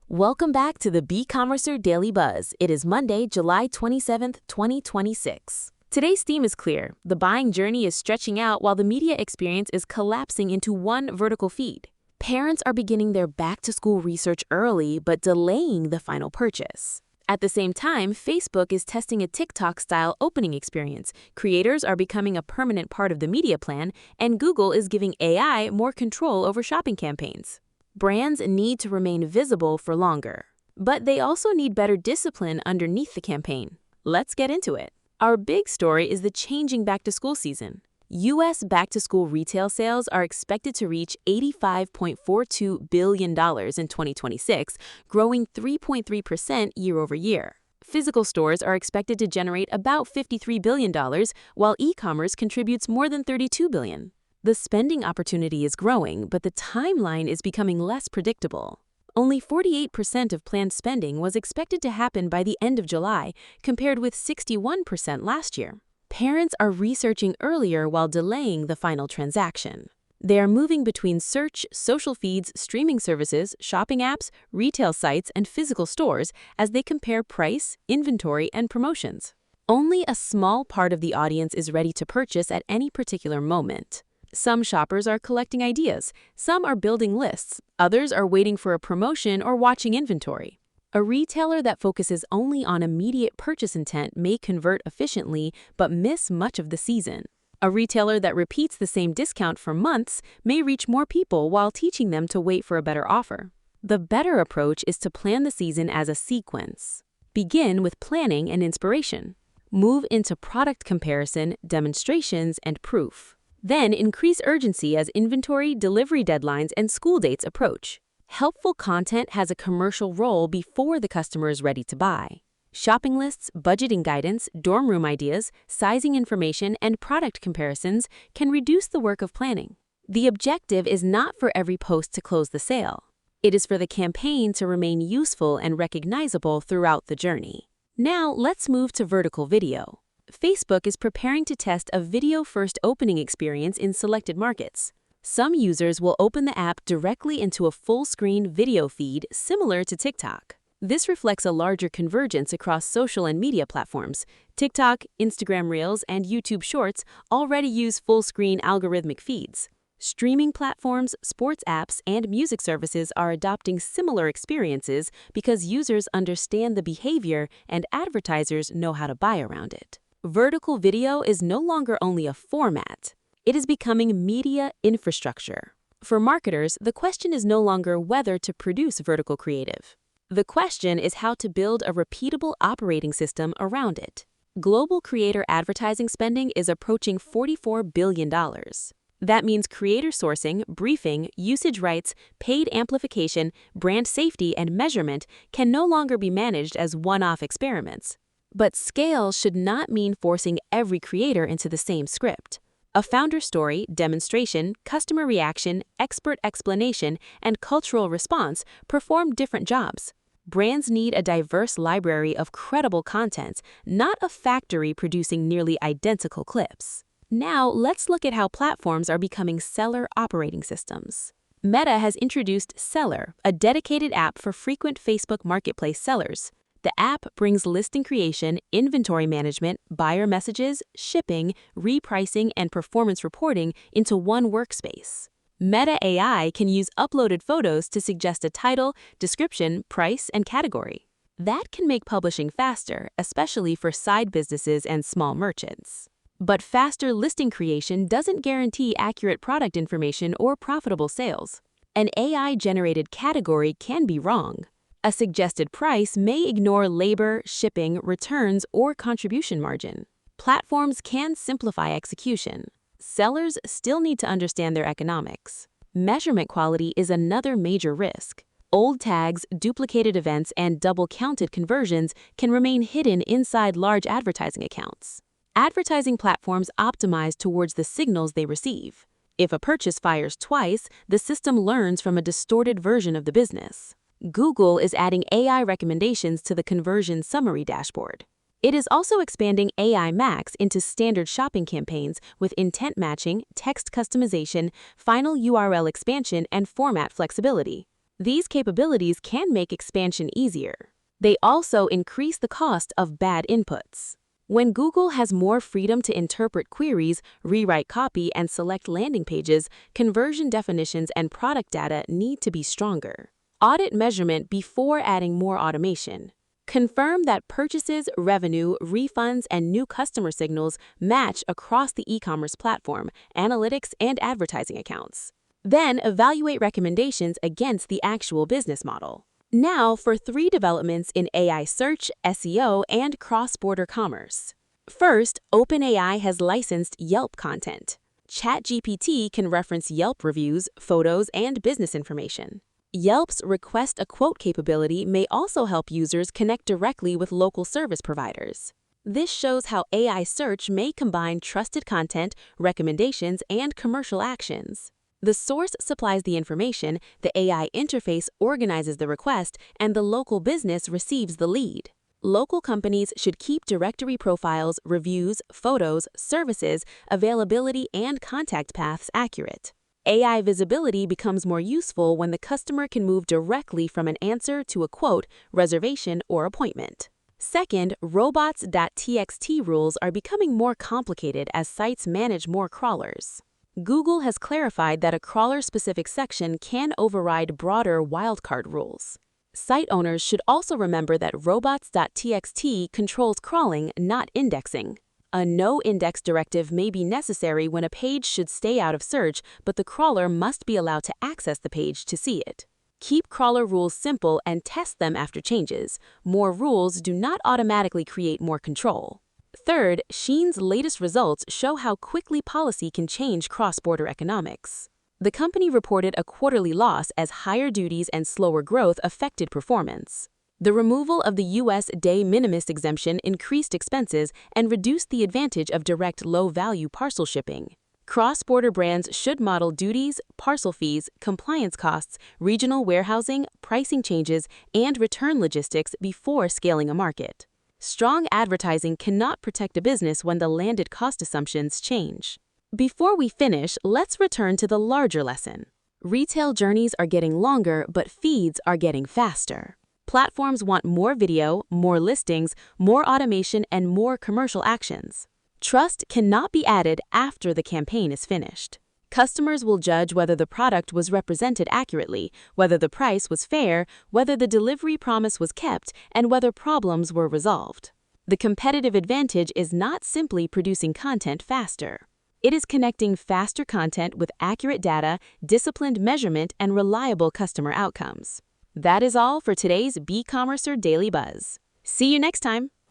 Welcome back to the Beecommercer Daily Buzz. It is Monday, July 27th, 2026. Today's theme is clear. The buying journey is stretching out while the media experience is collapsing into one vertical feed. Parents are beginning their back-to-school research early but delaying the final purchase. At the same time, Facebook is testing a TikTok-style opening experience. Creators are becoming a permanent part of the media plan, and Google is giving AI more control over shopping campaigns. Brands need to remain visible for longer, but they also need better discipline underneath the campaign. Let's get into it. Our big story is the changing back-to-school season. U.S. back-to-school retail sales are expected to reach $85.42 billion in 2026, growing 3.3% year-over-year. Physical stores are expected to generate about $53 billion, while e-commerce contributes more than $32 billion. The spending opportunity is growing, but the timeline is becoming less predictable. Only 48% of planned spending was expected to happen by the end of July, compared with 61% last year. Parents are researching earlier while delaying the final transaction. They are moving between search, social feeds, streaming services, shopping apps, retail sites, and physical stores as they compare price, inventory, and promotions. Only a small part of the audience is ready to purchase at any particular moment. Some shoppers are collecting ideas, some are building lists, others are waiting for a promotion or watching inventory. A retailer that focuses only on immediate purchase intent may convert efficiently but miss much of the season. A retailer that repeats the same discount for months may reach more people while teaching them to wait for a better offer. The better approach is to plan the season as a sequence. Begin with planning and inspiration. Move into product comparison, demonstrations, and proof. Then increase urgency as inventory, delivery deadlines, and school dates approach. Helpful content has a commercial role before the customer is ready to buy. Shopping lists, budgeting guidance, dorm room ideas, sizing information, and product comparisons can reduce the work of planning. The objective is not for every post to close the sale. It is for the campaign to remain useful and recognizable throughout the journey. Now let's move to vertical video. Facebook is preparing to test a video-first opening experience in selected markets. Some users will open the app directly into a full-screen video feed similar to TikTok. This reflects a larger convergence across social and media platforms. TikTok, Instagram Reels, and YouTube Shorts already use full-screen algorithmic feeds. Streaming platforms, sports apps, and music services are adopting similar experiences because users understand the behavior and advertisers know how to buy around it. Vertical video is no longer only a format. It is becoming media infrastructure. For marketers, the question is no longer whether to produce vertical creative. The question is how to build a repeatable operating system around it. Global creator advertising spending is approaching $44 billion. That means creator sourcing, briefing, usage rights, paid amplification, brand safety, and measurement can no longer be managed as one-off experiments. But scale should not mean forcing every creator into the same script. A founder story, demonstration, customer reaction, expert explanation, and cultural response perform different jobs. Brands need a diverse library of credible content, not a factory producing nearly identical clips. Now, let's look at how platforms are becoming seller operating systems. Meta has introduced Seller, a dedicated app for frequent Facebook Marketplace sellers. The app brings listing creation, inventory management, buyer messages, shipping, repricing, and performance reporting into one workspace. Meta AI can use uploaded photos to suggest a title, description, price, and category. That can make publishing faster, especially for side businesses and small merchants. But faster listing creation doesn't guarantee accurate product information or profitable sales. An AI-generated category can be wrong. A suggested price may ignore labor, shipping, returns, or contribution margin. Platforms can simplify execution. Sellers still need to understand their economics. Measurement quality is another major risk. Old tags, duplicated events, and double-counted conversions can remain hidden inside large advertising accounts. Advertising platforms optimize towards the signals they receive. If a purchase fires twice, the system learns from a distorted version of the business. Google is adding AI recommendations to the conversion summary dashboard. It is also expanding AI Max into standard shopping campaigns with intent matching, text customization, final URL expansion, and format flexibility. These capabilities can make expansion easier. They also increase the cost of bad inputs. When Google has more freedom to interpret queries, rewrite copy, and select landing pages, conversion definitions and product data need to be stronger. Audit measurement before adding more automation. Confirm that purchases, revenue, refunds, and new customer signals match across the e-commerce platform, analytics, and advertising accounts. Then evaluate recommendations against the actual business model. Now for 3 developments in AI search, SEO, and cross-border commerce. First, OpenAI has licensed Yelp content. ChatGPT can reference Yelp reviews, photos, and business information. Yelp's Request a Quote capability may also help users connect directly with local service providers. This shows how AI search may combine trusted content, recommendations, and commercial actions. The source supplies the information, the AI interface organizes the request, and the local business receives the lead. Local companies should keep directory profiles, reviews, photos, services, availability, and contact paths accurate. AI visibility becomes more useful when the customer can move directly from an answer to a quote, reservation, or appointment. Second, robots.txt rules are becoming more complicated as sites manage more crawlers. Google has clarified that a crawler-specific section can override broader wildcard rules. Site owners should also remember that robots.txt controls crawling, not indexing. A no-index directive may be necessary when a page should stay out of search, but the crawler must be allowed to access the page to see it. Keep crawler rules simple and test them after changes. More rules do not automatically create more control. Third, Shein's latest results show how quickly policy can change cross-border economics. The company reported a quarterly loss as higher duties and slower growth affected performance. The removal of the U.S. de minimis exemption increased expenses and reduced the advantage of direct low-value parcel shipping. Cross-border brands should model duties, parcel fees, compliance costs, regional warehousing, pricing changes, and return logistics before scaling a market. Strong advertising cannot protect a business when the landed cost assumptions change. Before we finish, let's return to the larger lesson. Retail journeys are getting longer, but feeds are getting faster. Platforms want more video, more listings, more automation, and more commercial actions. Trust cannot be added after the campaign is finished. Customers will judge whether the product was represented accurately, whether the price was fair, whether the delivery promise was kept, and whether problems were resolved. The competitive advantage is not simply producing content faster. It is connecting faster content with accurate data, disciplined measurement, and reliable customer outcomes. That is all for today's Beecommercer Daily Buzz. See you next time.